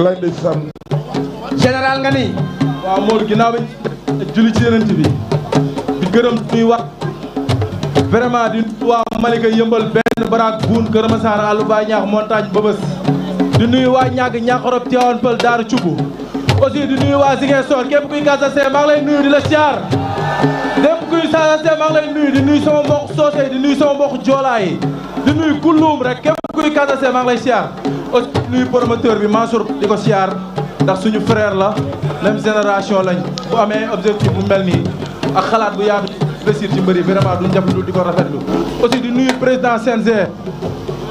wallaay ndeysaan. général nga ni. waaw Modou ginnaaw bi julli ci yeneen bi di gërëm ñuy wax vraiment di waa Malika yëmbal benn baraak buun Kër Masar àllu baay ñaax montagne bëbës di nuyu waa ñàgg ñàqorob Tivaouane Peulh Daaru Cubu aussi di nuyu waa Ziguinchor képp kuy Casamance maa ngi lay nuyu di la siyaar képp kuy Casamance maa ngi lay nuyu di nuyu sama mbokk soose di nuyu sama mbokk joolaa yi di nuyu kulluum rek képp kuy Casamance maa ngi lay siyaar aussi di nuyu promoteur bi Mansour di ko siyaar ndax suñu frère la même génération lañ bu amee objectif bu mel nii ak xalaat bu yaatu réussir ci mbëri vraiment duñ def lu di ko rafetlu aussi di nuyu président CNG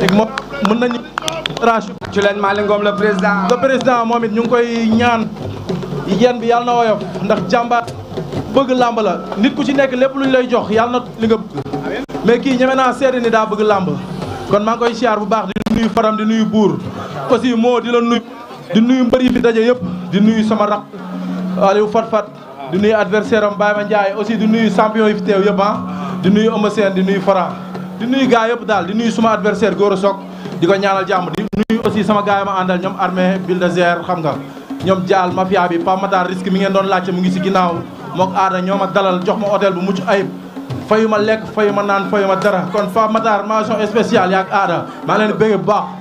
ak moom mën nañu ration ci leen Malick Ngom le président moom it ñu ngi koy ñaan yéen bi yàlla na woyof ndax jàmbaar bëgg làmb la nit ku ci nekk lépp luñ lay jox yàlla na li nga bëgg mais kii ñeme naa seede ni daa bëgg làmb kon maa ngi koy siyaar bu baax di nuyu faram di nuyu buur aussi moo di la nuyu di nuyu mbër yi fi daje yëpp di nuyu sama rak Aliou Fat di nuyu adversaire am Baye Ma Ndiaye aussi di nuyu champion yi fi teew yëpp di nuyu Eumeu Sène di nuyu Fara di nuyu gars yëpp daal di nuyu suma adversaire Gora Sock di ko ñaanal jàmm di nuyu aussi sama gars yi ma àndal ñoom armée bulldozer xam nga ñoom Dial mafia bi Pape Matar risque mi ngeen doon laajte mu ngi si ginnaaw mook aada ñoo ma dalal jox ma hôtel bu mucc ayib fayu ma lekk fayu ma naan fayu ma dara kon Pape Matar mention spéciale yaak aada maa leen di bëgg bu baax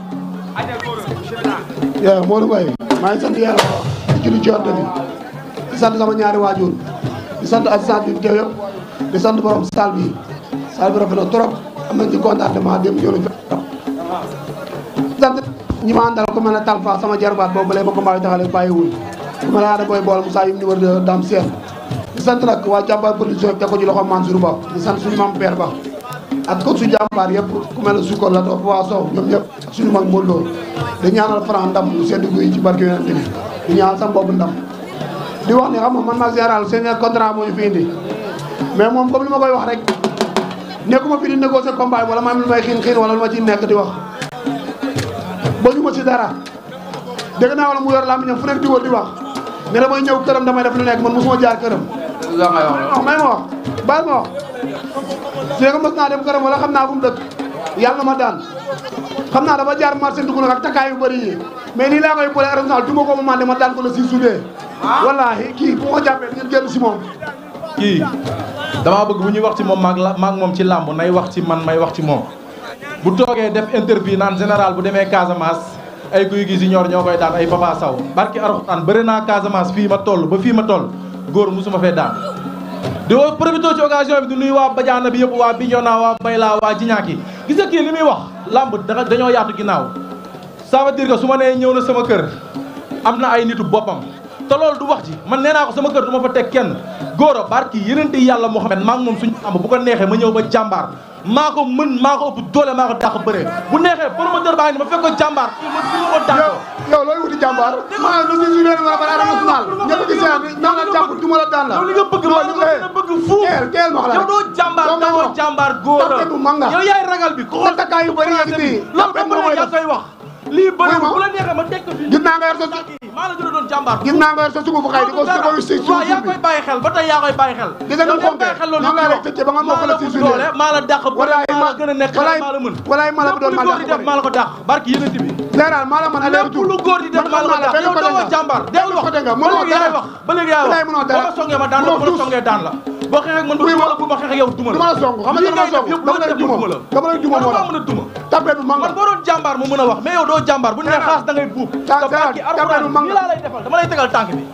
yaa Modou Mbaye maa ngi sant yàlla di julli ci Yonent bi di sant sama ñaari waajur di sant assistant bi teew yëpp di sant borom salle bi rafet na trop am nañ ci contentement dem ñëw nañ fi sant ñi ma àndal ku mel ne Talfa sama jarbaat boobu ba ko mbaa taxale bàyyiwul ku mel ne Ada Boy Bool Moussa yim numéro 2 Dame Sène di sant nag waa jàmbaar production teg ko ci loxo Mansour Ba di sant suñu mam père ba ak ko su jàmbaar yëpp ku mel ne Sukor la toog waa Sow ñoom ñëpp ak suñu mag Modou Lo di ñaanal Franc ndam mu sedd guy ci barke Yonent bi di ñaanal sama bopp ndam di wax ne xam nga man maag général seen contrat moo ñu fi indi mais moom comme li ma koy wax rek nekkuma fi di négocier combat wala ma am lu may xiin wala lu ma ci nekk di wax ba ñu ma ci dara dégg naa wala mu yor làmmiñam fu nekk di wër di wax ne damay ñëw këram damay def lu nekk man mosuma jaar këram may ma wax baal ma wax c'est que mos naa dem këram wala xam naa fu mu dëkk yàlla na ma daan xam naa dafa jaar marché dugg nag ak takkaay yu bëri yi mais nii laa koy boole arsenal du ma ko ma ma daan ko la si sudee wallaahi kii bu ko jàppee ngeen génn si moom kii damaa bëgg bu ñuy wax ci moom maag moom ci làmb nay wax ci man may wax ci moom bu toogee def interview naan général bu demee Casamance ay guy gi si ñor ñoo koy daan ay Papa Sow barki Alxuraan bëri naa Casamance fii ma toll ba fii ma toll góor musuma fee daan di woo profité ci occasion bi di nuyu waa Badiana bi yëpp waa Bignona waa Bayla waa Jiñaaki gis nga kii li muy wax làmb dañoo yaatu ginnaaw ça veut dire que su ma nee ñëw na sama kër am na ay nitu boppam te loolu du wax ji man nee naa ko sama kër du ma fa teg kenn góor a barki yeneen ti yàlla Mouhamed maa ngi moom suñu am bu ko neexee ma ñëw ba jàmbaar maa ko mën maa ko ëpp doole maa ko dàq bëree bu neexee promoteur baa ngi ni ma fekk ko jàmbaar ma suñu ko dàq yow looy wuti jàmbaar maa lu si suñu ma bara arène nationale ñëpp di seet naa la jàpp duma la daan la yow li nga bëgg ma nga bëgg fuuf teel ma yow doo jàmbaar góor a yow yaay ragal bi ko takkaay yu bëri yëg di loolu ba mu yaa koy wax lii bëri bu la neexee ma teg ko fii gis naa nga yor sa maa la gën a doon jàmbaar gis naa nga yor sa sugu bu xay di ko si waaw yaa koy bàyyi xel ba tey yaa koy bàyyi xel gis nga fonke noonu laa lay tëccee ba nga mokk la si suñu maa la dàq maa la gën a nekk maa la mën walaay maa la bi doon maa la ko dàq barki yéen bi général maa la mën a lépp lu góor di def maa la ko dàq yow doo jàmbaar del wax ba léegi yaay wax ba léegi yaay wax boo ma songee ma daan la boo ma songee daan la boo xeex ak man bu ma xeex ak yow duma la song xam nga dama song dama lay duma moo tax mën a duma tapé bi man boo doon jàmbaar mu mën a wax mais yow doo jàmbaar bu nee xaas da ngay buub te barki Alxuraan nii laa lay defal dama lay tegal tànk bi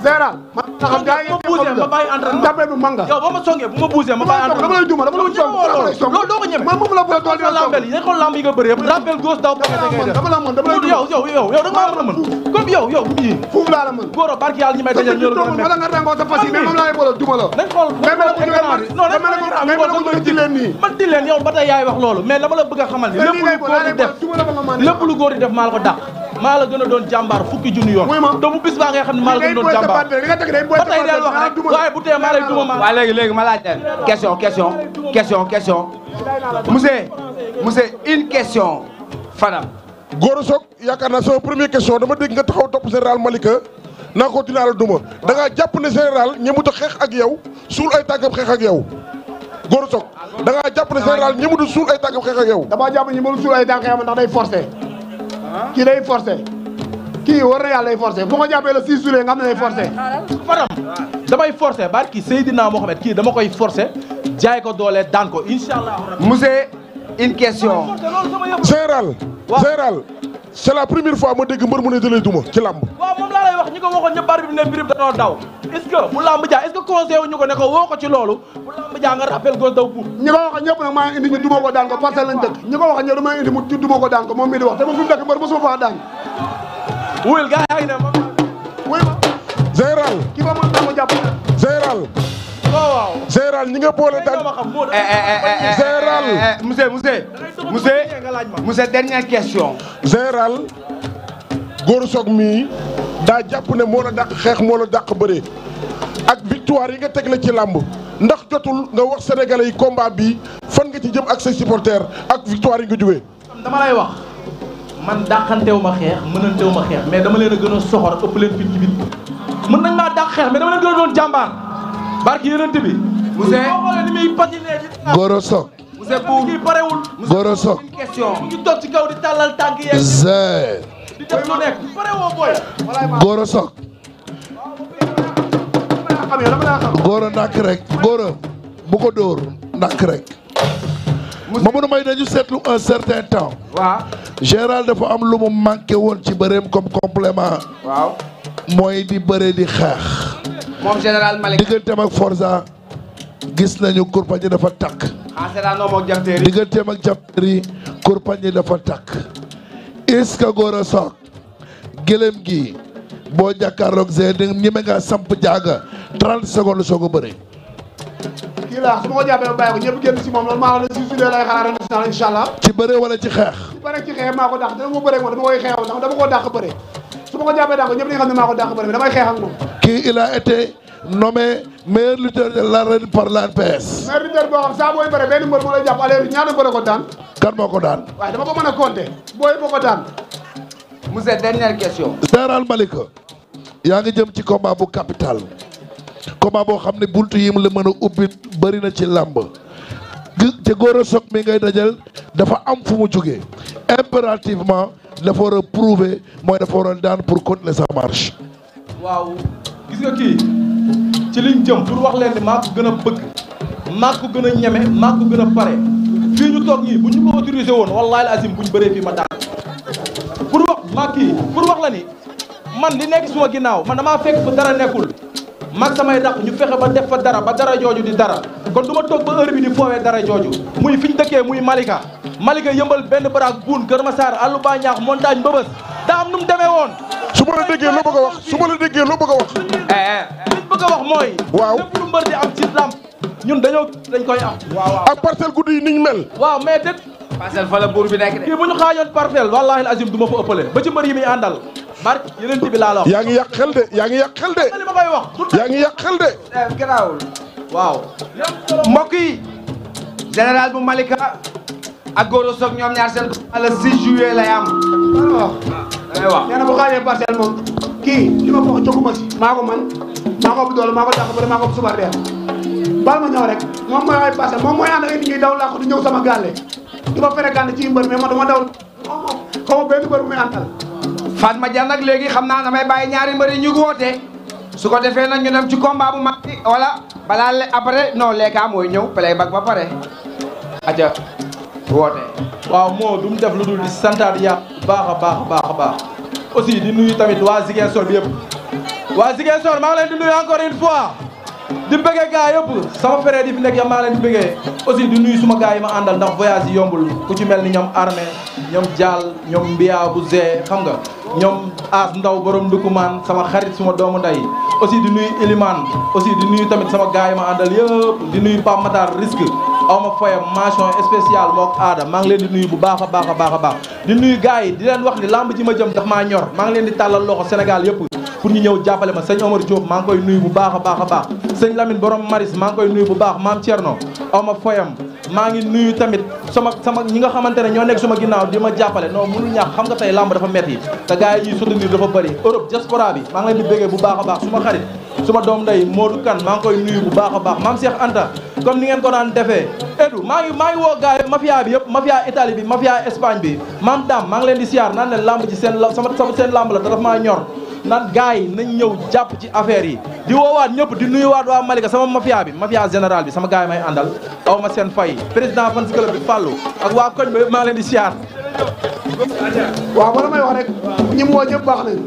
général ma xam gaa yi ma bougé ma bàyyi entraînement tapé bi manga yow boo ma songee bu ma bougé ma bàyyi entraînement dama lay duma dama lay song loolu doo ko ñeme man moom la bëgg dool lambel yi dañ xool lamb yi nga bëri yëpp rappel gauche daw dama la mën dama lay yow da nga mën a mën comme yow foofu laa la mën góor a barki yàlla ñi may dajal ñoo la gën a wala nga rangoo sa fas yi mais moom laa lay boole duma la nañ xool man di leen yow ba tey yaay wax loolu mais dama la bëgg a xamal ni lépp lu góor di def maa la ko dàq maa la gën a doon jàmbaar fukki junni yoon te bu bis baa ngay xam ne maa la gën a doon jàmbaar ba tey del wax rek waaye bu tee maa lay duma maa waaw léegi ma laaj question monsieur une question Fadam Gora Sock yaakaar naa sama première question dama dégg nga taxaw topp général Malika naa ko dinaa la duma da ngaa jàpp ne général ñëmut a xeex ak yow suul ay tànkam xeex ak yow Gora Sock da ngaa jàpp ne général ñëmut a suul ay tànkam xeex ak yow dama jàpp ñi mënu suul ay tànkam ndax day forcé kii day forcé kii war na yàlla day forcé bu ko jàppee le 6 juillet nga xam ne day forcé. Fadam damay forcé barki Seydina Mohamed kii dama koy forcé jaay ko doole daan ko incha allah. monsieur une question. général. général c'est la première fois ma dégg mbër mu ne dalay duma ci làmb. waaw moom laa lay wax ñi ko waxoon ñëpp bari bi ne birib danoo daw est ce que bu làmb jaa est ce que conseil wu ñu ko ne ko woo ko ci loolu bu làmb jaa nga rappel gos daw buub. ñi ko wax ñëpp nag maa indi ñu duma ko daan ko parcelle lañ dëkk ñi ko wax ñëpp dama indi mu duma ko daan ko moom mii di wax te ma fi mu dëkk mbër mosuma faa daan. wuyul gars yaa ngi ne moom. wuy ma général. kii ba mën naa ko jàpp. général. waaw. général ñi nga boole daan. général. monsieur dernière question. général Gora Sock mii daa jàpp ne moo la dàq xeex moo la dàq bëree ak victoire yi nga tegle ci làmb ndax jotul nga wax sénégalais yi combat bi fan nga ci jëm ak say supporters ak victoire yi nga jógee. dama lay wax man dàqanteewu ma xeex mënanteewu ma xeex mais dama leen a gën a soxor ëpp leen fit ci bit mën nañ maa dàq xeex mais dama leen gën a doon jàmbaar barki yeneen bi. monsieur boo xoolee ni muy patiné ci. Gora Sock. monsieur Bour kii parewul. Gora Sock. une question. mu ngi toog ci kaw di tàllal tànk yeeg. Zé. di def lu nekk parewoo booy. Gora Sock. Gora ndànk rek. Gora bu ko dóor ndànk rek. Mamadou Mbaye dañu seetlu un certain temps. waaw. général dafa am lu mu manqué woon ci bëreem comme complément. waaw. mooy di bëre di xeex. moom général Malick. digganteem ak Forza gis nañu kurpañ yi dafa takk. ah c'est un homme ak jamteeri. digganteem ak jamteeri kurpañ yi dafa takk. est-ce que Gora Sock gëlëm gi boo jàkkaarloog Zé di ñeme nga samp jaaga 30 secondes soo ko bëri. kii laa su ma ko jàppee ba bàyyi ko ñëpp génn si moom loolu maa la 6 juillet lay xaar national incha allah. ci bëre wala ci xeex. ci bëre ci xeex maa ko dàq dama ko bëree moom dama koy xeexal ndax dama koo dàq bëre su ma ko jàppee dàq ko ñëpp dañu xam ne maa ko dàq bëre mais damay xeex ak moom. kii il a été nommé meilleur lutteur de l'arène par l'ANPS. meilleur lutteur boo xam saa booy bëre benn mbër moo lay jàpp aller ñaata bëre ko daan. kan moo ko daan. waaye dama ko mën a compter booy boo ko daan. monsieur dernière question. Général Malika yaa ngi jëm ci combat bu capital combat boo xam ne buntu yi mu la mën a ubbi bëri na ci làmb te Gora Sock mi ngay dajal dafa am fu mu jógee impérativement dafa war a prouver mooy dafa war a daan pour continuer sa marche. waaw gis nga kii ci liñ jëm pour wax leen ni maa ko gën a bëgg maa ko gën a ñeme maa ko gën a pare fii ñu toog ñii bu ñu ko autorisé woon wallaahi al azim bu ñu bëree fii ma daan pour wax maa kii pour wax la ni man li nekk suma ginnaaw man damaa fekk fa dara nekkul mag samay daq ñu fexe ba def fa dara ba dara jooju di dara kon du ma toog ba heure bi di foowee dara jooju muy fi ñu dëkkee muy Malika yëmbal benn baraak buun Kër Massar àllu ba ñaax montagne mbëbës daa am nu mu demee woon su ma la déggee loo bëgg a wax su ma la déggee loo bëgg a wax. liñ bëgg a wax mooy. waaw lépp lu mbër di am ci làmb ñun dañ koy am. waaw ak parcelle guddi yi niñ mel. waaw mais dëgg. parcelle fa la buur bi nekk de. kii bu ñu xaajoon parcelle wallaahi azim du ma fa ëppale ba ci mbër yi muy àndal barke yeneen bi laa la wax. yaa ngi yàq xel de yaa ngi yàq xel de. li ma koy wax. yaa ngi yàq xel de. garaawul. waaw. mbokk yi général bu Malika ak Gora Sock ñoom ñaar seen le 6 juillet lay am. damay wax. nee na bu xaajee parcelle moom kii li ma ko wax jóguma si maa ko man maa ko ëpp doole maa ko dàq bëri maa ko ëpp suba dee bal ma ñëw rek moom mooy ay parcelle moom mooy ànd ak nit ñi daw làqu di ñëw sama gàlle di ma fréquenté ci mbër mais man dama daw xaw ma benn mbër bu muy àndal. Fatma Dia nag léegi xam naa damay bàyyi ñaari mbër yi ñu woote su ko defee nag ñu dem ci combat bu mag bi wala balaa après non léegi mooy ñëw playback ba pare aja woote. waaw moo du mu def lu dul di santaat yàlla baax a baax a baax aussi di nuyu tamit waa Ziguinchor bi yëpp waa Ziguinchor maa ngi leen di nuyu encore une fois di bëggee gars yëpp sama frère yi fi nekk yam maa ngi leen di bëggee aussi di nuyu suma gars yi ma àndal ndax voyage yi yombul ku ci mel ni ñoom armée ñoom Diall ñoom Mbia bu Zé xam nga ñoom As Ndaw borom Ndukumaan sama xarit suma doomu nday aussi di nuyu Elimane aussi di nuyu tamit sama gars yi ma àndal yëpp di nuyu Pape Matar risque aw ma foyam mention spéciale mook aada maa ngi leen di nuyu bu baax a baax di nuyu gars yi di leen wax ni lamb ji ma jëm daf maa ñor maa ngi leen di tàllal loxo Sénégal yëpp pour ñu ñëw jàppale ma sëñ Omar Diop maa ngi koy nuyu bu baax a baax sëñ Lamine borom Maris maa ngi koy nuyu bu baax maam Thierno aw ma foyam maa ngi nuyu tamit sama ñi nga xamante ne ñoo nekk suma ginnaaw di ma jàppale non mënul ñàkk xam nga tey lamb dafa metti te gars yi ñuy soutenir dafa bëri Europe diaspora bi maa ngi leen di béggee bu baax a baax suma xarit suma doom nday Modou Kane maa ngi koy nuyu bu baax a baax maam Cheikh Anta comme ni ngeen ko daan defee Edu maa ngi woo gars yi mafia bi yëpp mafia Italie bi mafia Espagne bi maam Dame maa ngi leen di siyaar naan leen lamb ci seen seen lamb la te daf maa ñor naan gars yi nañ ñëw jàpp ci affaire yi di woowaat ñëpp di nuyuwaat waa Malika sama mafia bi mafia général bi sama gars yi may àndal aw ma seen fay président fan si club bi Fallou ak waa koñ ba yëpp maa ngi leen di siyaar waaw bala may wax rek ñi mu woo ñëpp baax nañ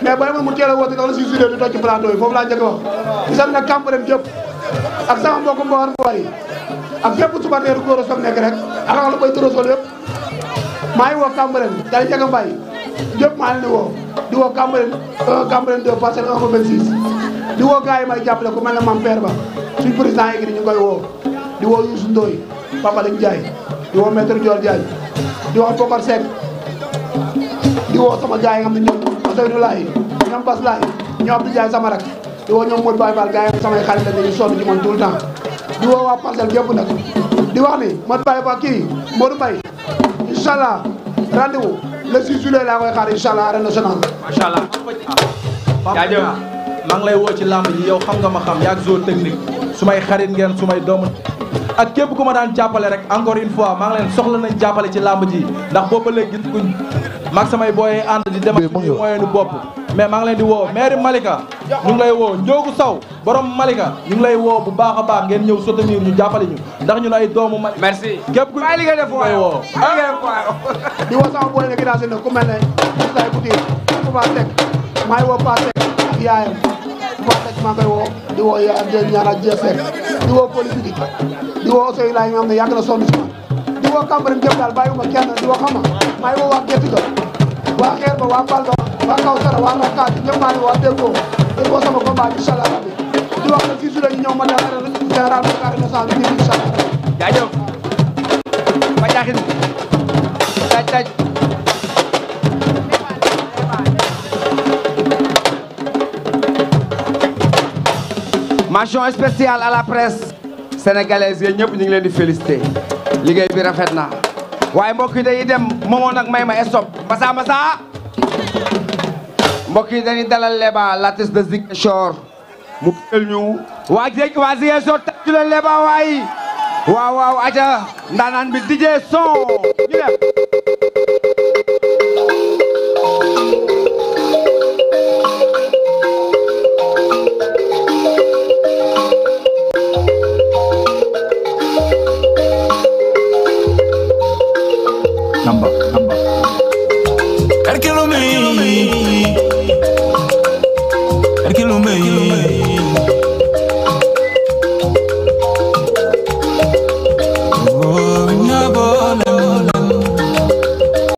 mais bala mu teel a woote ndax la si sudee du toj ci plateau yi foofu laa njëkk a wax di sant nag Cambérène jëpp ak sama mbokk mboor mboor yi ak fépp supporteru Gora Sock nekk rek ak la koy tërësol yëpp maa ngi woo Cambérène day njëkk a mbay ñëpp maa leen di woo Cambérène 1 Cambérène 2 parcelle 1 ba 26 di woo gars yi may jàppale ku mel ne Mame Père Ba suñ président yi ñu koy woo di woo Youssou Ndoye Papa Lañ Ndiaye di woo maître Dior Diagne di woo Bokar Seck di woo sama gars yi nga xam ne ñoom Ousseynou Laye ñoom Bas Laye ñoom Abdou Ndiaye sama rak di woo ñoom Modou Baye Fall gars yi samay xarit la dañuy sonn ci man tout le temps di woo waa parcelle gépp nag di wax ni Modou Baye Fall kii Modou Mbaye incha allah rendez-vous le 6 juillet laa koy xaar incha allah arène nationale. macha allah. jaajëf maa ngi lay woo ci lamb ji yow xam nga ma xam yaag zone technique su may xarit ngeen su may doomu ak képp ku ma daan jàppale rek encore une fois maa ngi leen soxla nañ jàppale ci lamb ji ndax boobu ba léegi gis kuñ maag samay booyee ànd di dem ak suñu moyenu bopp mais maa ngi leen di woo maire Malika ñu ngi lay woo Ndiogu Sow borom Malika ñu ngi lay woo bu baax a baax ngeen ñëw soutenir ñu jàppale ñu ndax ñun ay doomu Malika. merci képp ku li nga def lay woo di woo sama booy nekk daal ku mel ne Moussa Couture Touba Seck maa ngi woo Pa Seck ak yaayam Touba Seck maa ngi koy woo di woo yaayam di ñaanal Dieng Seck di woo politique di woo Ousseynou Laye nga xam ne yàgg na sonn si man di woo Cambérène jëpp daal bàyyiwuma kenn di woo xam maa ngi woo waa Gétti ga waa Xeer ba waa Mbal ba waa Kawsara waa Nokkaat ñëpp maa ngi woo Déggo di woo sama combat bi incha allah rabbi di wax ne fii su ñu ñëw ma dem général Dakar national bi incha allah. jaajëf ba jaaxin taj mention spéciale à la presse sénégalaise yéen ñëpp ñu ngi leen di féliciter liggéey bi rafet na waaye mbokk yi dañuy dem moomoo nag may ma stop Massa mbokk yi dañuy dalal Leba l'artiste de Ziguinchor mu bëggal ñu waa Ziguinchor tàccu leen Leba waay waaw aja ndaanaan bi DJ son ñu dem Namba. Erkelo me.